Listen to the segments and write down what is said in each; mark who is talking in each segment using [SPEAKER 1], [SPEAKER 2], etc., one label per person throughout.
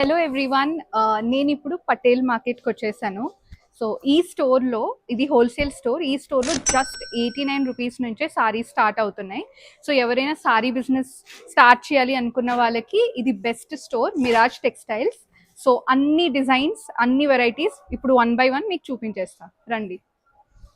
[SPEAKER 1] Hello everyone, నేను ఇప్పుడు పటేల్ మార్కెట్కి వచ్చేసాను. సో ఈ స్టోర్లో, ఇది హోల్సేల్ స్టోర్. ఈ స్టోర్లో జస్ట్ 89 రూపీస్ నుంచే సారీస్ స్టార్ట్ అవుతున్నాయి. సో ఎవరైనా సారీ బిజినెస్ స్టార్ట్ చేయాలి అనుకున్న వాళ్ళకి ఇది best store, Miraj textiles. So అన్ని డిజైన్స్, అన్ని వెరైటీస్ ఇప్పుడు వన్ బై వన్ మీకు చూపించేస్తాను, రండి.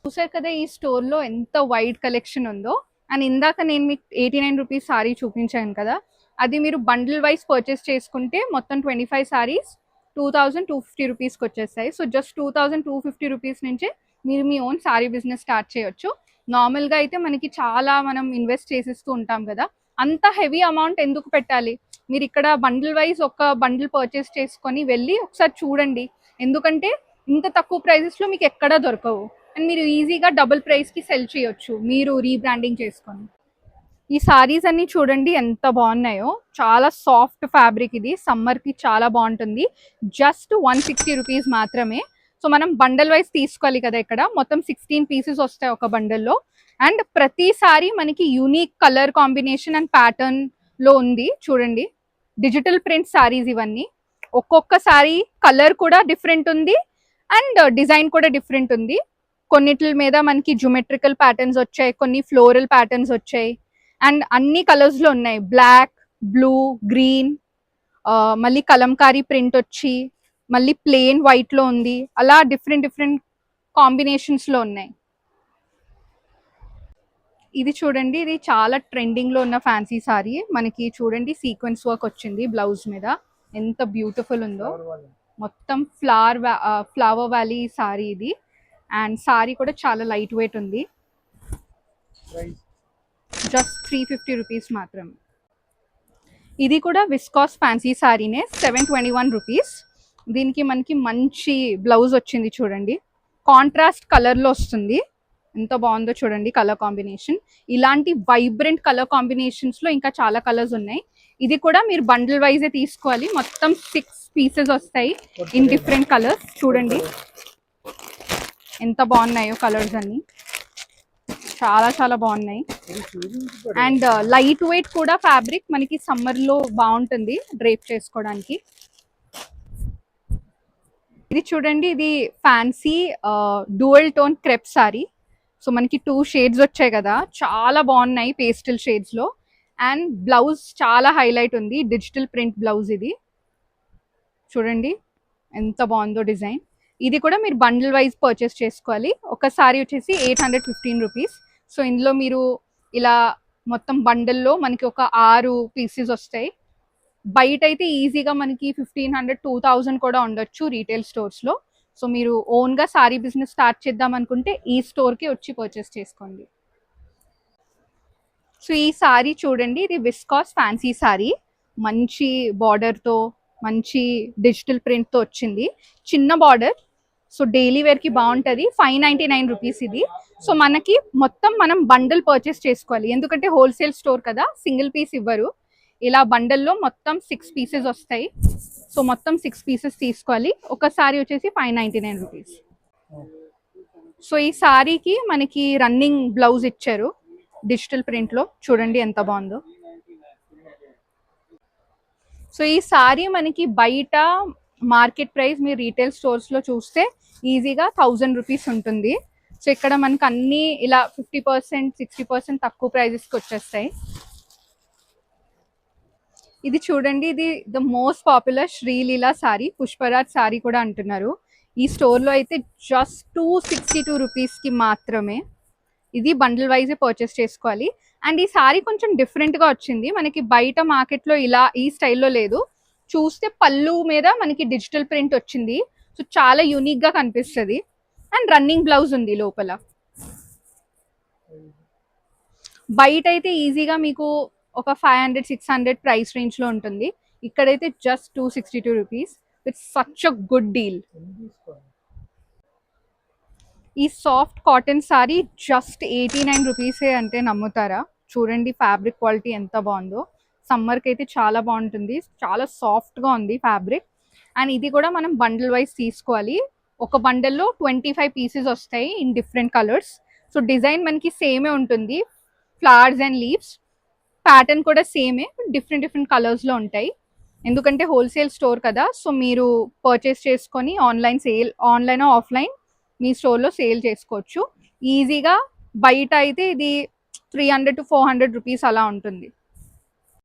[SPEAKER 1] చూసారు కదా ఈ స్టోర్లో ఎంత వైడ్ కలెక్షన్ ఉందో. అండ్ ఇందాక నేను మీకు 89 రూపీస్ సారీ చూపించాను కదా, అది మీరు బండిల్ వైజ్ పర్చేస్ చేసుకుంటే మొత్తం 25 సారీస్ 2250 రూపీస్కి వచ్చేస్తాయి. సో జస్ట్ 2250 రూపీస్ నుంచే మీరు మీ ఓన్ సారీ బిజినెస్ స్టార్ట్ చేయొచ్చు. నార్మల్గా అయితే మనం ఇన్వెస్ట్ చేసేస్తూ ఉంటాం కదా, అంత హెవీ అమౌంట్ ఎందుకు పెట్టాలి? మీరు ఇక్కడ బండిల్ వైజ్ ఒక బండిల్ పర్చేస్ చేసుకొని వెళ్ళి ఒకసారి చూడండి. ఎందుకంటే ఇంత తక్కువ ప్రైజెస్లో మీకు ఎక్కడా దొరకవు. అండ్ మీరు ఈజీగా డబుల్ ప్రైస్కి సెల్ చేయొచ్చు మీరు రీబ్రాండింగ్ చేసుకొని. ఈ సారీస్ అన్ని చూడండి ఎంత బాగున్నాయో. చాలా సాఫ్ట్ ఫ్యాబ్రిక్, ఇది సమ్మర్కి చాలా బాగుంటుంది. జస్ట్ 160 రూపీస్ మాత్రమే. సో మనం బండల్ వైజ్ తీసుకోవాలి కదా, ఇక్కడ మొత్తం 16 పీసెస్ వస్తాయి ఒక బండల్లో. అండ్ ప్రతిసారి మనకి unique colour combination and pattern లో ఉంది చూడండి. డిజిటల్ ప్రింట్ సారీస్ ఇవన్నీ. ఒక్కొక్క సారీ కలర్ కూడా డిఫరెంట్ ఉంది అండ్ డిజైన్ కూడా డిఫరెంట్ ఉంది. కొన్నిటి మీద మనకి జ్యోమెట్రికల్ ప్యాటర్న్స్ వచ్చాయి, కొన్ని ఫ్లోరల్ ప్యాటర్న్స్ వచ్చాయి. అండ్ అన్ని కలర్స్ లో ఉన్నాయి, బ్లాక్, బ్లూ, గ్రీన్, మళ్ళీ కలంకారీ ప్రింట్ వచ్చి మళ్ళీ ప్లెయిన్ వైట్ లో ఉంది. అలా డిఫరెంట్ డిఫరెంట్ కాంబినేషన్స్ లో ఉన్నాయి. ఇది చూడండి, ఇది చాలా ట్రెండింగ్ లో ఉన్న ఫ్యాన్సీ సారీ. మనకి చూడండి సీక్వెన్స్ వర్క్ వచ్చింది బ్లౌజ్ మీద, ఎంత బ్యూటిఫుల్ ఉందో. మొత్తం ఫ్లవర్ వ్యాలీ సారీ ఇది. అండ్ సారీ కూడా చాలా లైట్ వెయిట్ ఉంది. జస్ట్ 350 రూపీస్ మాత్రం. ఇది కూడా విస్కాస్ ఫ్యాన్సీ సారీనే, 721 రూపీస్. దీనికి మనకి మంచి బ్లౌజ్ వచ్చింది చూడండి, కాంట్రాస్ట్ కలర్లో వస్తుంది. ఎంత బాగుందో చూడండి కలర్ కాంబినేషన్. ఇలాంటి వైబ్రెంట్ కలర్ కాంబినేషన్స్లో ఇంకా చాలా కలర్స్ ఉన్నాయి. ఇది కూడా మీరు బండిల్ వైజే తీసుకోవాలి. మొత్తం 6 పీసెస్ వస్తాయి ఇన్ డిఫరెంట్ కలర్స్. చూడండి ఎంత బాగున్నాయో కలర్స్ అన్ని, చాలా చాలా బాగున్నాయి. అండ్ లైట్ వెయిట్ కూడా ఫ్యాబ్రిక్, మనకి సమ్మర్ లో బాగుంటుంది డ్రేప్ చేసుకోవడానికి. ఇది చూడండి, ఇది fancy dual tone crepe sorry. So మనకి 2 షేడ్స్ వచ్చాయి కదా, చాలా బాగున్నాయి పేస్టల్ షేడ్స్ లో. అండ్ బ్లౌజ్ చాలా హైలైట్ ఉంది, డిజిటల్ ప్రింట్ బ్లౌజ్. ఇది చూడండి ఎంత బాగుందో డిజైన్. ఇది కూడా మీరు బండిల్ వైజ్ పర్చేస్ చేసుకోవాలి. ఒక సారీ వచ్చేసి 815 రూపీస్. సో ఇందులో మీరు ఇలా మొత్తం బండిల్లో మనకి ఒక 6 పీసెస్ వస్తాయి. బయట అయితే ఈజీగా మనకి 1500, 2000 కూడా ఉండొచ్చు రీటైల్ స్టోర్స్లో. సో మీరు ఓన్గా సారీ బిజినెస్ స్టార్ట్ చేద్దాం అనుకుంటే ఈ స్టోర్కి వచ్చి పర్చేస్ చేసుకోండి. సో ఈ సారీ చూడండి, ఇది విస్కాస్ ఫ్యాన్సీ సారీ, మంచి బార్డర్తో, మంచి డిజిటల్ ప్రింట్తో వచ్చింది. చిన్న బార్డర్, సో డైలీ వేర్కి బాగుంటుంది. 599 రూపీస్ ఇది. సో మనకి మొత్తం మనం బండల్ పర్చేస్ చేసుకోవాలి, ఎందుకంటే హోల్సేల్ స్టోర్ కదా, సింగిల్ పీస్ ఇవ్వరు. ఇలా బండల్లో మొత్తం 6 పీసెస్ వస్తాయి. సో మొత్తం 6 పీసెస్ తీసుకోవాలి. ఒక సారీ వచ్చేసి 599 రూపీస్. సో ఈ సారీకి మనకి రన్నింగ్ బ్లౌజ్ ఇచ్చారు డిజిటల్ ప్రింట్లో, చూడండి ఎంత బాగుందో. సో ఈ సారీ మనకి బయట మార్కెట్ ప్రైస్ మీరు రీటైల్ స్టోర్స్లో చూస్తే ఈజీగా 1000 రూపీస్ ఉంటుంది. సో ఇక్కడ మనకి అన్నీ ఇలా 50%, 60% తక్కువ ప్రైజెస్కి వచ్చేస్తాయి. ఇది చూడండి, ఇది the most popular Sreeleela sorry, Pushparaj sorry కూడా అంటున్నారు. ఈ స్టోర్లో అయితే జస్ట్ 262 రూపీస్కి మాత్రమే. ఇది బండిల్ వైజే పర్చేస్ చేసుకోవాలి. అండ్ ఈ సారీ కొంచెం డిఫరెంట్గా వచ్చింది, మనకి బయట మార్కెట్లో ఇలా ఈ స్టైల్లో లేదు. చూస్తే పళ్ళు మీద మనకి డిజిటల్ ప్రింట్ వచ్చింది, సో చాలా యూనిక్గా కనిపిస్తుంది. అండ్ రన్నింగ్ బ్లౌజ్ ఉంది లోపల. బయట అయితే ఈజీగా మీకు ఒక 500, 600 ప్రైస్ రేంజ్లో ఉంటుంది. ఇక్కడైతే just 262 rupees with such a good deal. ఈ సాఫ్ట్ కాటన్ సారీ జస్ట్ 89 రూపీసే అంటే నమ్ముతారా? చూడండి ఫ్యాబ్రిక్ క్వాలిటీ ఎంత బాగుందో. సమ్మర్కి అయితే చాలా బాగుంటుంది, చాలా సాఫ్ట్గా ఉంది ఫ్యాబ్రిక్. అండ్ ఇది కూడా మనం బండిల్ వైజ్ తీసుకోవాలి. ఒక బండిల్లో 25 పీసెస్ వస్తాయి in different colours. So design మనకి సేమే ఉంటుంది, ఫ్లవర్స్ అండ్ లీవ్స్. ప్యాటర్న్ కూడా సేమే, డిఫరెంట్ డిఫరెంట్ కలర్స్లో ఉంటాయి. ఎందుకంటే హోల్సేల్ స్టోర్ కదా, సో మీరు పర్చేస్ చేసుకొని ఆన్లైన్ ఆఫ్లైన్ మీ స్టోర్లో సేల్ చేసుకోవచ్చు ఈజీగా. బయట అయితే ఇది 300 to 400 రూపీస్ అలా ఉంటుంది.